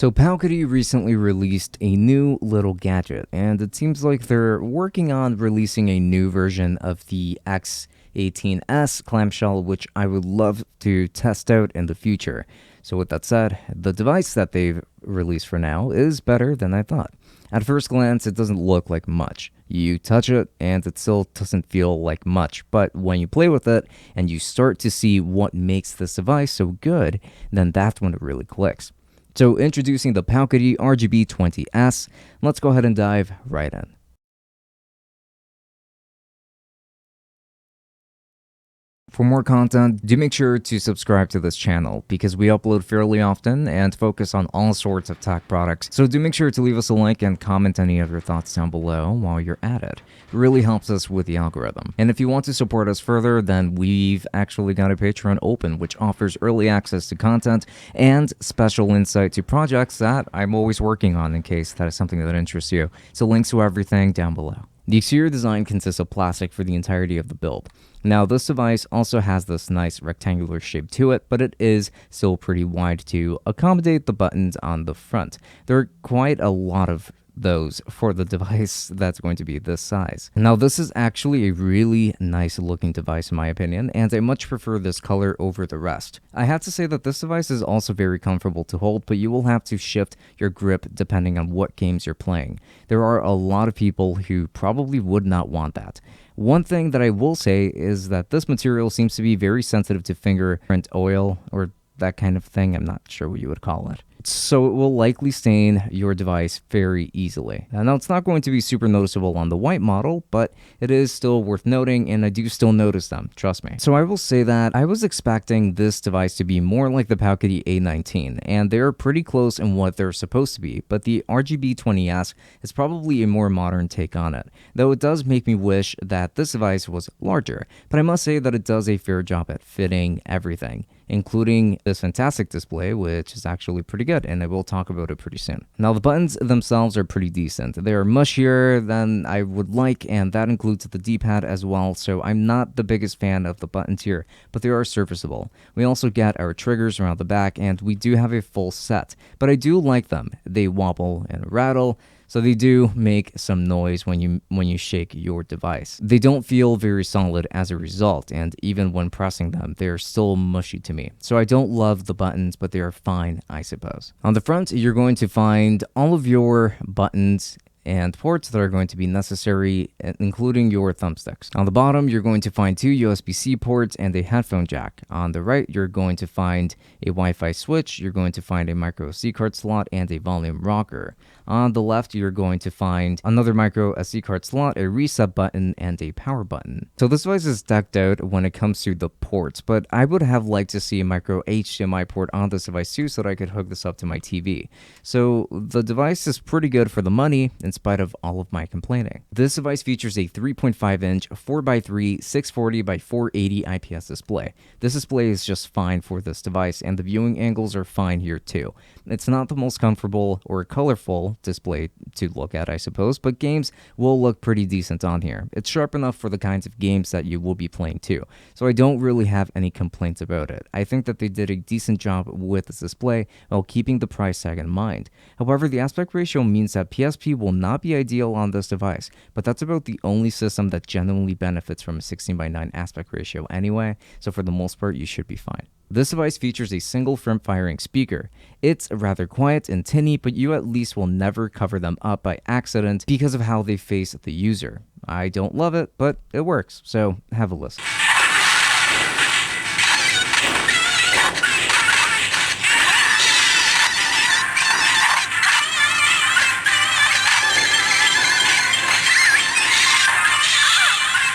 So Palkity recently released a new little gadget, and it seems like they're working on releasing a new version of the X18S clamshell, which I would love to test out in the future. So with that said, the device that they've released for now is better than I thought. At first glance, it doesn't look like much. You touch it, and it still doesn't feel like much. But when you play with it, and you start to see what makes this device so good, then that's when it really clicks. So introducing the Palkity RGB20S, let's go ahead and dive right in. For more content, do make sure to subscribe to this channel because we upload fairly often and focus on all sorts of tech products. So do make sure to leave us a like and comment any of your thoughts down below while you're at it. It really helps us with the algorithm. And if you want to support us further, then we've actually got a Patreon open, which offers early access to content and special insight to projects that I'm always working on in case that is something that interests you. So links to everything down below. The exterior design consists of plastic for the entirety of the build. Now, this device also has this nice rectangular shape to it, but it is still pretty wide to accommodate the buttons on the front. There are quite a lot of those for the device that's going to be this size. Now, this is actually a really nice looking device in my opinion, and I much prefer this color over the rest. I have to say that this device is also very comfortable to hold, but you will have to shift your grip depending on what games you're playing. There are a lot of people who probably would not want that. One thing that I will say is that this material seems to be very sensitive to fingerprint oil or that kind of thing. I'm not sure what you would call it. So it will likely stain your device very easily. Now it's not going to be super noticeable on the white model, but it is still worth noting, and I do still notice them, trust me. So I will say that I was expecting this device to be more like the Palkity A19, and they're pretty close in what they're supposed to be, but the RGB20S is probably a more modern take on it, though it does make me wish that this device was larger, but I must say that it does a fair job at fitting everything, including this fantastic display, which is actually pretty good, and I will talk about it pretty soon. Now, the buttons themselves are pretty decent. They're mushier than I would like, and that includes the D-pad as well, so I'm not the biggest fan of the buttons here, but they are serviceable. We also get our triggers around the back, and we do have a full set, but I do like them. They wobble and rattle, so they do make some noise when you shake your device. They don't feel very solid as a result, and even when pressing them, they're still mushy to me. So I don't love the buttons, but they are fine, I suppose. On the front, you're going to find all of your buttons and ports that are going to be necessary, including your thumbsticks. On the bottom, you're going to find two USB-C ports and a headphone jack. On the right, you're going to find a Wi-Fi switch, you're going to find a micro SD card slot, and a volume rocker. On the left, you're going to find another micro SD card slot, a reset button, and a power button. So this device is decked out when it comes to the ports, but I would have liked to see a micro HDMI port on this device too so that I could hook this up to my TV. So the device is pretty good for the money in spite of all of my complaining. This device features a 3.5-inch 4x3 640 by 480 IPS display. This display is just fine for this device, and the viewing angles are fine here too. It's not the most comfortable or colorful display to look at, I suppose, but games will look pretty decent on here. It's sharp enough for the kinds of games that you will be playing too, so I don't really have any complaints about it. I think that they did a decent job with this display while keeping the price tag in mind. However, the aspect ratio means that PSP will not be ideal on this device, but that's about the only system that genuinely benefits from a 16:9 aspect ratio anyway, so for the most part, you should be fine. This device features a single front-firing speaker. It's rather quiet and tinny, but you at least will never cover them up by accident because of how they face the user. I don't love it, but it works, so have a listen.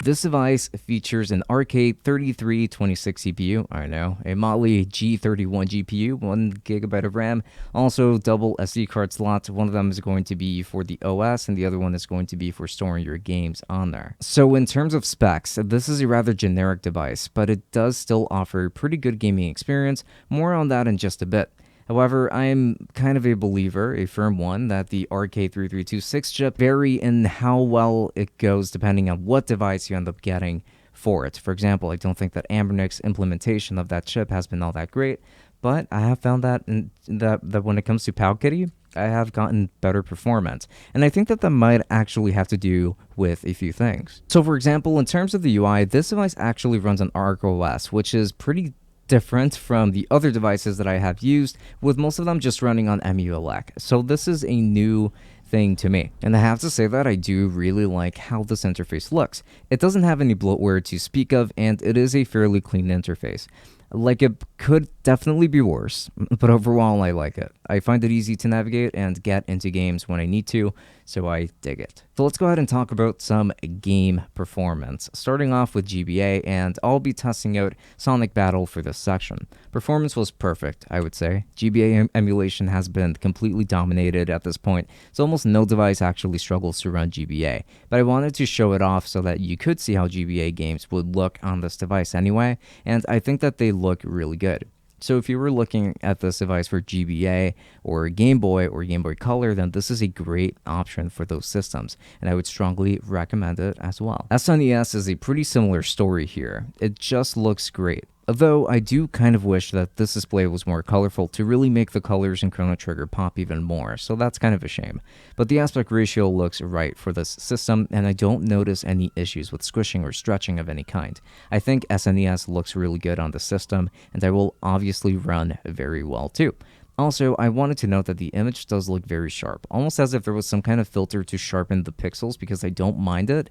This device features an RK3326 CPU, I know, a Mali G31 GPU, 1GB of RAM, also double SD card slots. One of them is going to be for the OS and the other one is going to be for storing your games on there. So in terms of specs, this is a rather generic device, but it does still offer a pretty good gaming experience. More on that in just a bit. However, I am kind of a believer, a firm one, that the RK3326 chip vary in how well it goes depending on what device you end up getting for it. For example, I don't think that Anbernic's implementation of that chip has been all that great, but I have found that when it comes to Palkitty, I have gotten better performance. And I think that that might actually have to do with a few things. So for example, in terms of the UI, this device actually runs on Arc OS, which is pretty different from the other devices that I have used, with most of them just running on EmuElec. So this is a new thing to me. And I have to say that I do really like how this interface looks. It doesn't have any bloatware to speak of, and it is a fairly clean interface. Like, it could definitely be worse, but overall I like it. I find it easy to navigate and get into games when I need to, so I dig it. So let's go ahead and talk about some game performance, starting off with GBA, and I'll be testing out Sonic Battle for this section. Performance was perfect, I would say. GBA emulation has been completely dominated at this point, so almost no device actually struggles to run GBA, but I wanted to show it off so that you could see how GBA games would look on this device anyway, and I think that they look really good. So if you were looking at this device for GBA or Game Boy or Game Boy Color, then this is a great option for those systems, and I would strongly recommend it as well. SNES is a pretty similar story here. It just looks great. Although I do kind of wish that this display was more colorful to really make the colors in Chrono Trigger pop even more, so that's kind of a shame. But the aspect ratio looks right for this system, and I don't notice any issues with squishing or stretching of any kind. I think SNES looks really good on the system, and I will obviously run very well too. Also, I wanted to note that the image does look very sharp, almost as if there was some kind of filter to sharpen the pixels, because I don't mind it,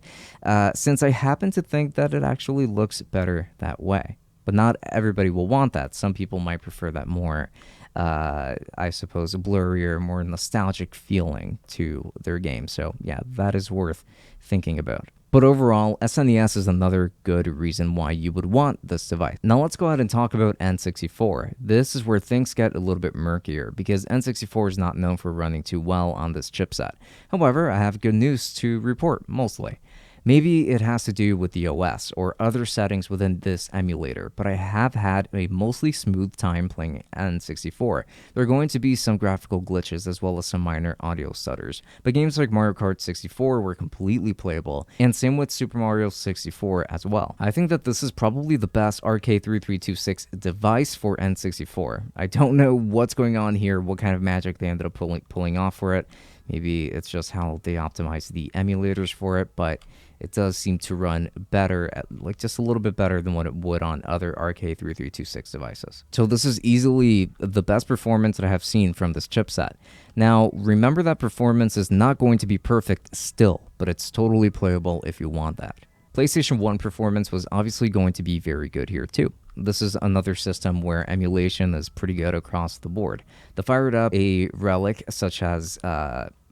since I happen to think that it actually looks better that way. But not everybody will want that. Some people might prefer that more, I suppose, a blurrier, more nostalgic feeling to their game. So yeah, that is worth thinking about. But overall, SNES is another good reason why you would want this device. Now let's go ahead and talk about N64. This is where things get a little bit murkier, because N64 is not known for running too well on this chipset. However, I have good news to report, mostly. Maybe it has to do with the OS or other settings within this emulator, but I have had a mostly smooth time playing N64. There are going to be some graphical glitches as well as some minor audio stutters, but games like Mario Kart 64 were completely playable, and same with Super Mario 64 as well. I think that this is probably the best RK3326 device for N64. I don't know what's going on here, what kind of magic they ended up pulling off for it. Maybe it's just how they optimized the emulators for it, but it does seem to run better, like just a little bit better than what it would on other RK3326 devices. So this is easily the best performance that I have seen from this chipset. Now, remember that performance is not going to be perfect still, but it's totally playable if you want that. PlayStation 1 performance was obviously going to be very good here too. This is another system where emulation is pretty good across the board. They fired up a relic such as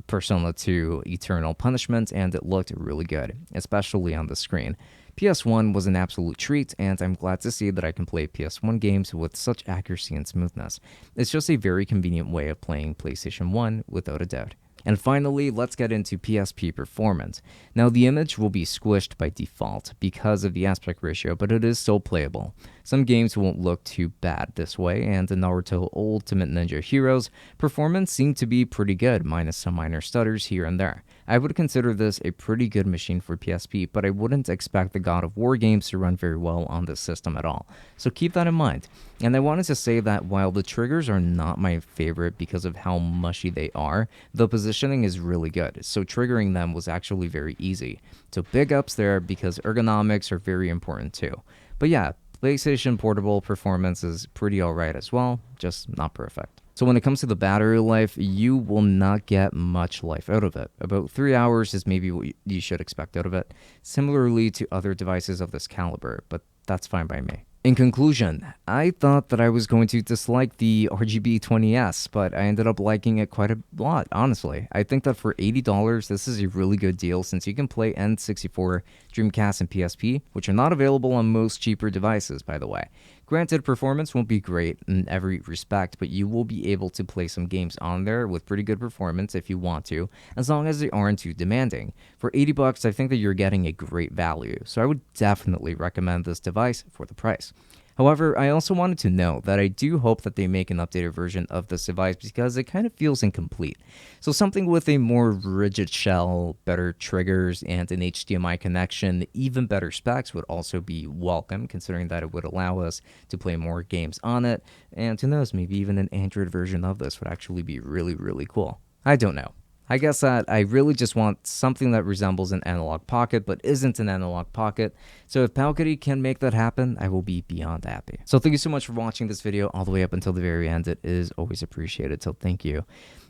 Persona 2 Eternal Punishment, and it looked really good, especially on the screen. PS1 was an absolute treat, and I'm glad to see that I can play PS1 games with such accuracy and smoothness. It's just a very convenient way of playing PlayStation 1, without a doubt. And finally, let's get into PSP performance. Now, the image will be squished by default because of the aspect ratio, but it is still playable. Some games won't look too bad this way, and in Naruto Ultimate Ninja Heroes, performance seemed to be pretty good, minus some minor stutters here and there. I would consider this a pretty good machine for PSP, but I wouldn't expect the God of War games to run very well on this system at all. So keep that in mind. And I wanted to say that while the triggers are not my favorite because of how mushy they are, the positioning is really good, so triggering them was actually very easy. So big ups there, because ergonomics are very important too. But yeah, PlayStation Portable performance is pretty alright as well, just not perfect. So when it comes to the battery life, you will not get much life out of it. About 3 hours is maybe what you should expect out of it, similarly to other devices of this caliber, but that's fine by me. In conclusion, I thought that I was going to dislike the RGB 20S, but I ended up liking it quite a lot, honestly. I think that for $80, this is a really good deal, since you can play N64, Dreamcast, and PSP, which are not available on most cheaper devices, by the way. Granted, performance won't be great in every respect, but you will be able to play some games on there with pretty good performance if you want to, as long as they aren't too demanding. For $80, I think that you're getting a great value, so I would definitely recommend this device for the price. However, I also wanted to note that I do hope that they make an updated version of this device because it kind of feels incomplete. So something with a more rigid shell, better triggers, and an HDMI connection, even better specs would also be welcome, considering that it would allow us to play more games on it. And who knows, maybe even an Android version of this would actually be really, really cool. I don't know. I guess that I really just want something that resembles an analog pocket but isn't an analog pocket. So if Palkity can make that happen, I will be beyond happy. So thank you so much for watching this video all the way up until the very end. It is always appreciated, so thank you.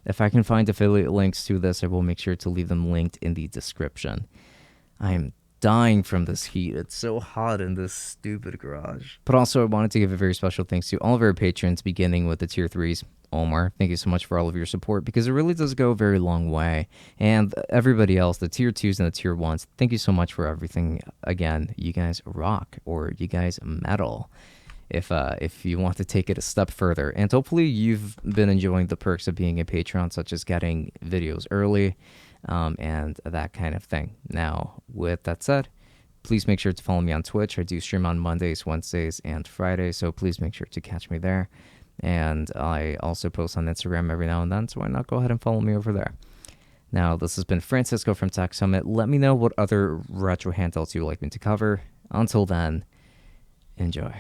If I can find affiliate links to this, I will make sure to leave them linked in the description. I am dying from this heat. It's so hot in this stupid garage. But also I wanted to give a very special thanks to all of our patrons, beginning with the tier 3s. Omar, thank you so much for all of your support because it really does go a very long way. And everybody else, the tier 2s and the tier 1s, thank you so much for everything. Again, you guys rock, or you guys metal, if you want to take it a step further. And hopefully you've been enjoying the perks of being a patron, such as getting videos early and that kind of thing. Now, with that said, please make sure to follow me on Twitch. I do stream on Mondays, Wednesdays, and Fridays, so please make sure to catch me there. And I also post on Instagram every now and then, so why not go ahead and follow me over there. Now, this has been Francisco from Tech Summit. Let me know what other retro handhelds you would like me to cover. Until then, enjoy.